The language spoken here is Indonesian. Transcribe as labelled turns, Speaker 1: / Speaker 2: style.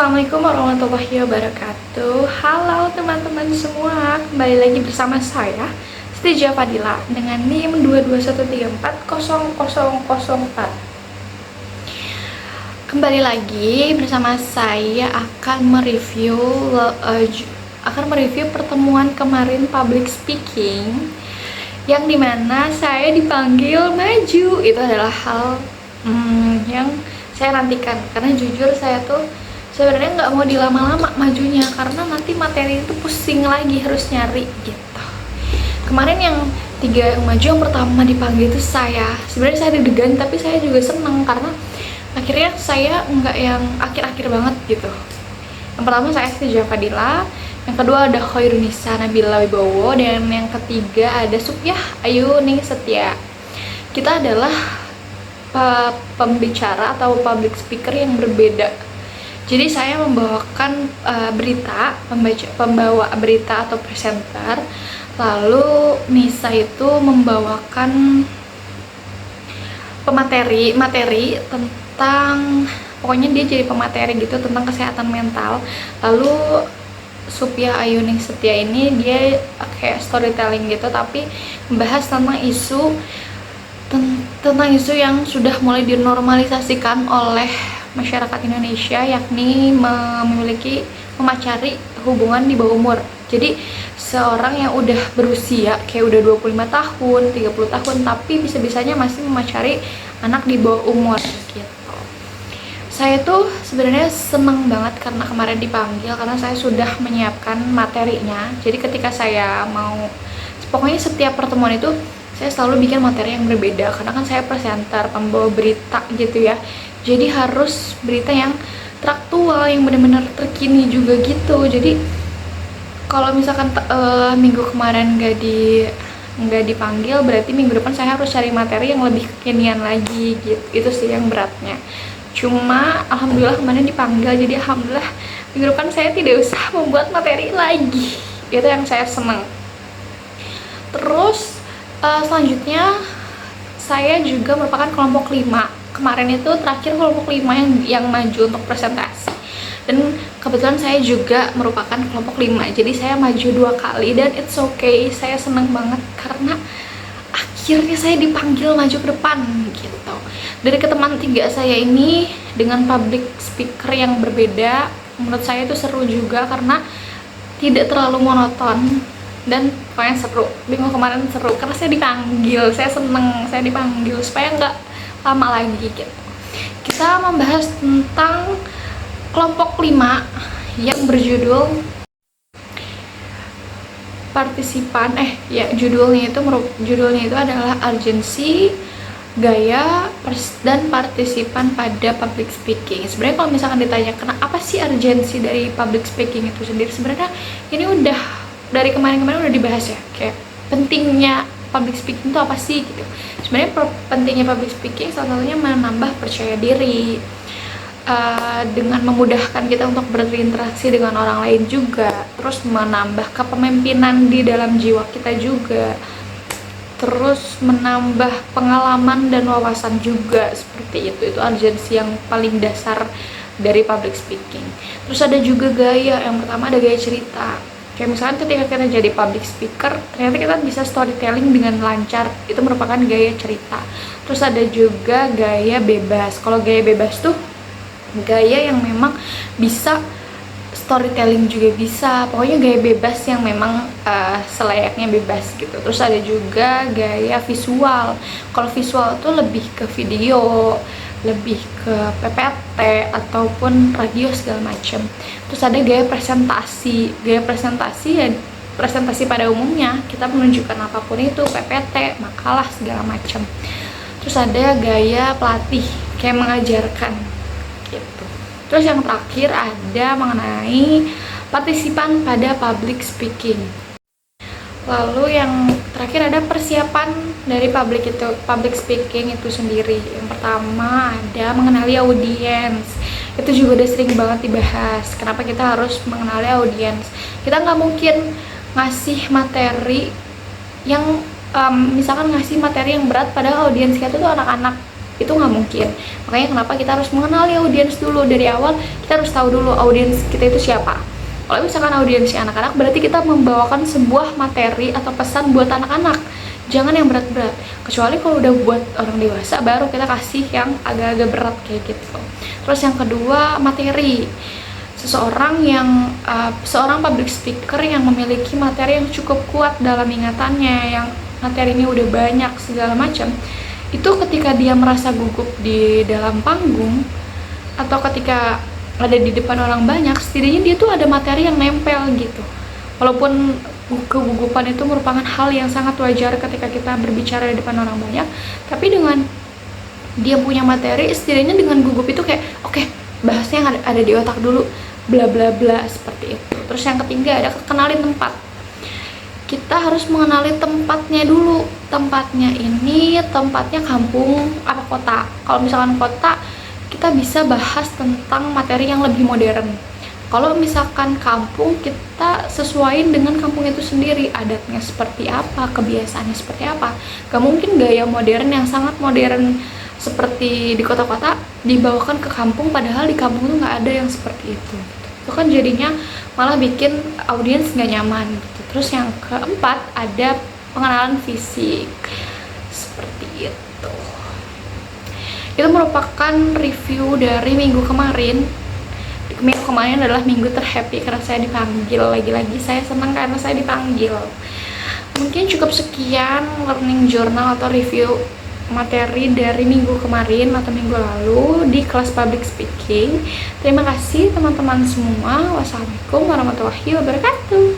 Speaker 1: Assalamualaikum warahmatullahi wabarakatuh. Halo teman-teman semua, kembali lagi bersama saya Siti Fadila dengan NIM 221340004. Kembali lagi bersama saya akan mereview pertemuan kemarin public speaking yang dimana saya dipanggil maju. Itu adalah hal yang saya nantikan, karena jujur saya tuh sebenarnya nggak mau dilama-lama majunya, karena nanti materi itu pusing lagi harus nyari gitu. Kemarin yang 3 yang maju, yang pertama dipanggil itu sebenarnya saya deg-degan, tapi saya juga seneng karena akhirnya saya nggak yang akhir-akhir banget gitu. Yang pertama saya Siti Fadila, yang kedua ada Khairunisa Nabila Wibowo, dan yang ketiga ada Supyah Ayu Ning Setia. Kita adalah pembicara atau public speaker yang berbeda. Jadi saya membawakan pembawa berita atau presenter, lalu Nisa itu membawakan materi tentang, pokoknya dia jadi pemateri gitu tentang kesehatan mental. Lalu Supyah Ayu Ning Setia ini dia kayak storytelling gitu, tapi membahas tentang isu yang sudah mulai dinormalisasikan oleh masyarakat Indonesia, yakni memacari hubungan di bawah umur. Jadi seorang yang udah berusia kayak udah 25 tahun, 30 tahun, tapi bisa-bisanya masih memacari anak di bawah umur gitu. Saya tuh sebenarnya seneng banget karena kemarin dipanggil, karena saya sudah menyiapkan materinya. Jadi ketika saya pokoknya setiap pertemuan itu saya selalu bikin materi yang berbeda, karena kan saya presenter, pembawa berita gitu ya. Jadi harus berita yang teraktual, yang benar-benar terkini juga gitu. Jadi kalau misalkan minggu kemarin nggak dipanggil, berarti minggu depan saya harus cari materi yang lebih kekinian lagi gitu. Itu sih yang beratnya. Cuma alhamdulillah kemarin dipanggil, jadi alhamdulillah minggu depan saya tidak usah membuat materi lagi. Itu yang saya seneng. Terus selanjutnya saya juga merupakan kelompok 5. Kemarin itu terakhir kelompok 5 yang maju untuk presentasi, dan kebetulan saya juga merupakan kelompok 5, jadi saya maju 2 kali, dan it's okay. Saya seneng banget karena akhirnya saya dipanggil maju ke depan gitu. Dari ketemuan 3 saya ini dengan public speaker yang berbeda, menurut saya itu seru juga karena tidak terlalu monoton, dan pokoknya seru. Minggu kemarin seru karena saya dipanggil, saya seneng saya dipanggil supaya nggak lama lagi gitu. Kita membahas tentang kelompok 5 yang berjudul judulnya itu adalah urgensi, gaya, dan partisipan pada public speaking. Sebenarnya kalau misalkan ditanya kenapa sih urgensi dari public speaking itu sendiri, sebenarnya ini udah dari kemarin-kemarin udah dibahas ya, kayak pentingnya public speaking itu apa sih gitu. Sebenarnya pentingnya public speaking salah satunya menambah percaya diri, dengan memudahkan kita untuk berinteraksi dengan orang lain juga, terus menambah kepemimpinan di dalam jiwa kita juga, terus menambah pengalaman dan wawasan juga, seperti itu urgensi yang paling dasar dari public speaking. Terus ada juga gaya. Yang pertama ada gaya cerita. Kayak misalkan ketika kita jadi public speaker, ternyata kita bisa storytelling dengan lancar, itu merupakan gaya cerita. Terus ada juga gaya bebas. Kalau gaya bebas tuh gaya yang memang bisa storytelling juga bisa, pokoknya gaya bebas yang memang selayaknya bebas gitu. Terus ada juga gaya visual. Kalau visual tuh lebih ke video, lebih ke PPT ataupun radio segala macam. Terus ada gaya presentasi. Gaya presentasi ya presentasi pada umumnya, kita menunjukkan apapun itu, PPT, makalah segala macam. Terus ada gaya pelatih, kayak mengajarkan gitu. Terus yang terakhir ada mengenai partisipan pada public speaking. Lalu yang terakhir ada persiapan dari public speaking itu sendiri. Yang pertama ada mengenali audiens. Itu juga udah sering banget dibahas. Kenapa kita harus mengenali audiens? Kita nggak mungkin ngasih materi yang misalkan ngasih materi yang berat padahal audiens kita tuh anak-anak. itu nggak mungkin. Makanya kenapa kita harus mengenali audiens dulu dari awal. Kita harus tahu dulu audiens kita itu siapa. Kalau misalkan audiensnya anak-anak, berarti kita membawakan sebuah materi atau pesan buat anak-anak, jangan yang berat-berat. Kecuali kalau udah buat orang dewasa, baru kita kasih yang agak-agak berat kayak gitu. Terus yang kedua, materi. Seorang public speaker yang memiliki materi yang cukup kuat dalam ingatannya, yang materinya udah banyak segala macam, itu ketika dia merasa gugup di dalam panggung atau ketika ada di depan orang banyak, setidaknya dia tuh ada materi yang nempel gitu. Walaupun kegugupan itu merupakan hal yang sangat wajar ketika kita berbicara di depan orang banyak, tapi dengan dia punya materi, setidaknya dengan gugup itu kayak oke, bahasnya yang ada di otak dulu, bla bla bla, seperti itu. Terus yang ketiga ada kenalin tempat. Kita harus mengenali tempatnya dulu. Tempatnya ini tempatnya kampung apa kota. Kalau misalkan kota, kita bisa bahas tentang materi yang lebih modern. Kalau misalkan kampung, kita sesuaiin dengan kampung itu sendiri, adatnya seperti apa, kebiasaannya seperti apa. Gak mungkin gaya modern yang sangat modern seperti di kota-kota dibawakan ke kampung, padahal di kampung tuh nggak ada yang seperti itu. Itu kan jadinya malah bikin audiens nggak nyaman gitu. Terus yang keempat ada pengenalan fisik, seperti itu. Itu merupakan review dari minggu kemarin. Minggu kemarin adalah minggu terhappy karena saya dipanggil. Lagi-lagi saya senang karena saya dipanggil. Mungkin cukup sekian learning journal atau review materi dari minggu kemarin atau minggu lalu di kelas public speaking. Terima kasih teman-teman semua. Wassalamualaikum warahmatullahi wabarakatuh.